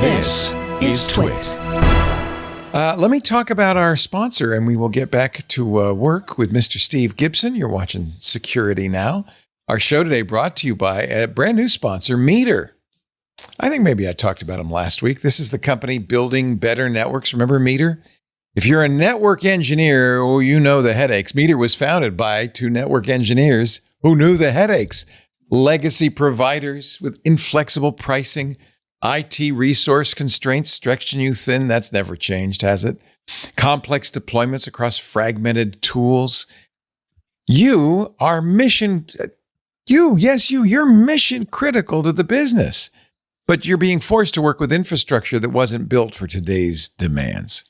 This is Twit. Let me talk about our sponsor, and we will get back to work with Mr. Steve Gibson. You're watching Security Now. Our show today brought to you by a brand new sponsor, Meter. I think maybe I talked about them last week. This is the company building better networks. Remember Meter? If you're a network engineer, oh, you know the headaches. Meter was founded by two network engineers who knew the headaches. Legacy providers with inflexible pricing, IT resource constraints stretching you thin. That's never changed, has it? Complex deployments across fragmented tools. You're mission critical to the business, but you're being forced to work with infrastructure that wasn't built for today's demands.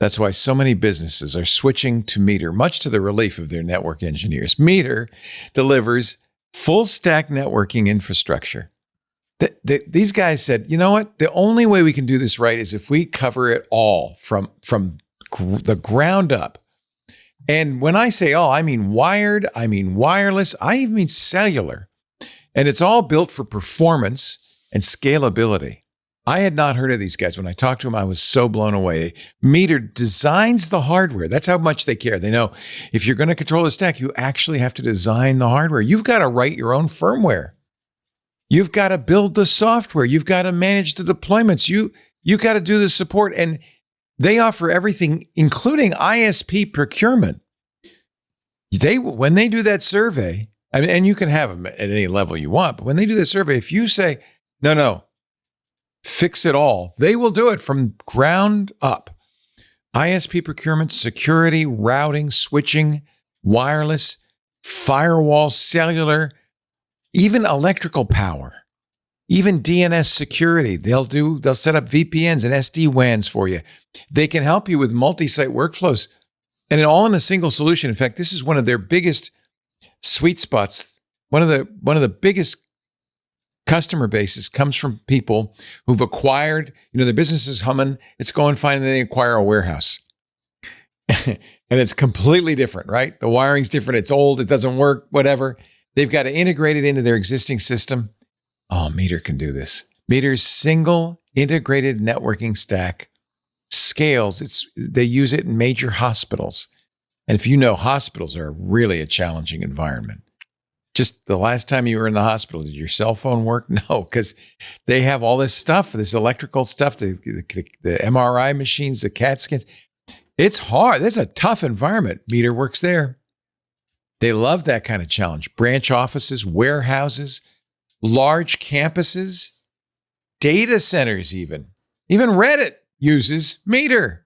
That's why so many businesses are switching to Meter, much to the relief of their network engineers. Meter delivers full stack networking infrastructure. These guys said, you know what? The only way we can do this right is if we cover it all from the ground up. And when I say all, I mean wired, I mean wireless, I even mean cellular. And it's all built for performance and scalability. I had not heard of these guys. When I talked to them, I was so blown away. Meter designs the hardware. That's how much they care. They know if you're going to control the stack, you actually have to design the hardware. You've got to write your own firmware. You've got to build the software. You've got to manage the deployments. You got to do the support. And they offer everything, including ISP procurement. When they do that survey, and you can have them at any level you want, but when they do the survey, if you say, no, fix it all, they will do it from ground up. ISP procurement, security, routing, switching, wireless, firewall, cellular, even electrical power, even DNS security. They'll set up VPNs and SD-WANs for you. They can help you with multi-site workflows, and all in a single solution. In fact, this is one of their biggest sweet spots. One of the biggest customer bases comes from people who've acquired, their business is humming, it's going fine, and they acquire a warehouse. And it's completely different, right? The wiring's different, it's old, it doesn't work, whatever. They've got to integrate it into their existing system. Oh, Meter can do this. Meter's single integrated networking stack scales. They use it in major hospitals. And if you know, hospitals are really a challenging environment. Just the last time you were in the hospital, did your cell phone work? No, because they have all this stuff, this electrical stuff, the MRI machines, the CAT scans. It's hard. That's a tough environment. Meter works there. They love that kind of challenge. Branch offices, warehouses, large campuses, data centers even. Even Reddit uses Meter.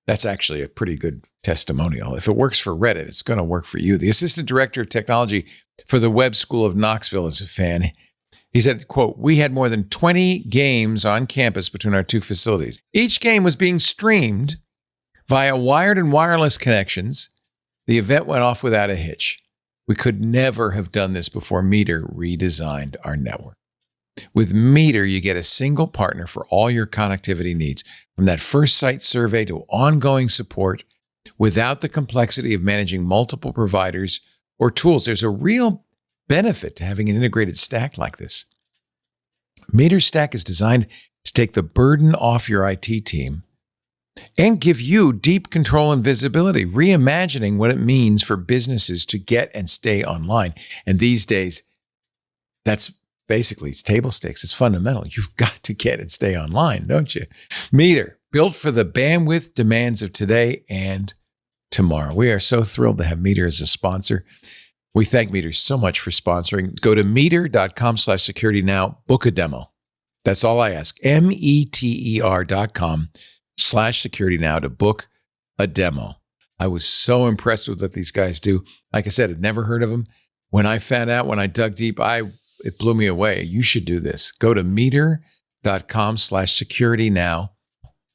That's actually a pretty good testimonial. If it works for Reddit, it's going to work for you. The assistant director of technology for the Web School of Knoxville is a fan. He said, quote, "We had more than 20 games on campus between our two facilities. Each game was being streamed via wired and wireless connections. The event went off without a hitch. We could never have done this before Meter redesigned our network." With Meter, you get a single partner for all your connectivity needs, from that first site survey to ongoing support, without the complexity of managing multiple providers or tools. There's a real benefit to having an integrated stack like this. Meter Stack is designed to take the burden off your IT team and give you deep control and visibility, reimagining what it means for businesses to get and stay online. And these days, it's table stakes. It's fundamental. You've got to get and stay online, don't you? Meter, built for the bandwidth demands of today and tomorrow. We are so thrilled to have Meter as a sponsor. We thank Meter so much for sponsoring. Go to meter.com/security now, book a demo. That's all I ask. meter.com/security now to book a demo. I was so impressed with what these guys do. Like I said, I'd never heard of them. When I found out, when I dug deep, it blew me away. You should do this. Go to meter.com/security now.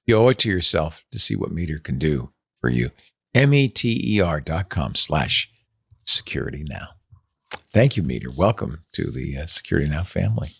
You owe it to yourself to see what Meter can do for you. meter.com/security now. Thank you, Meter. Welcome to the Security Now family.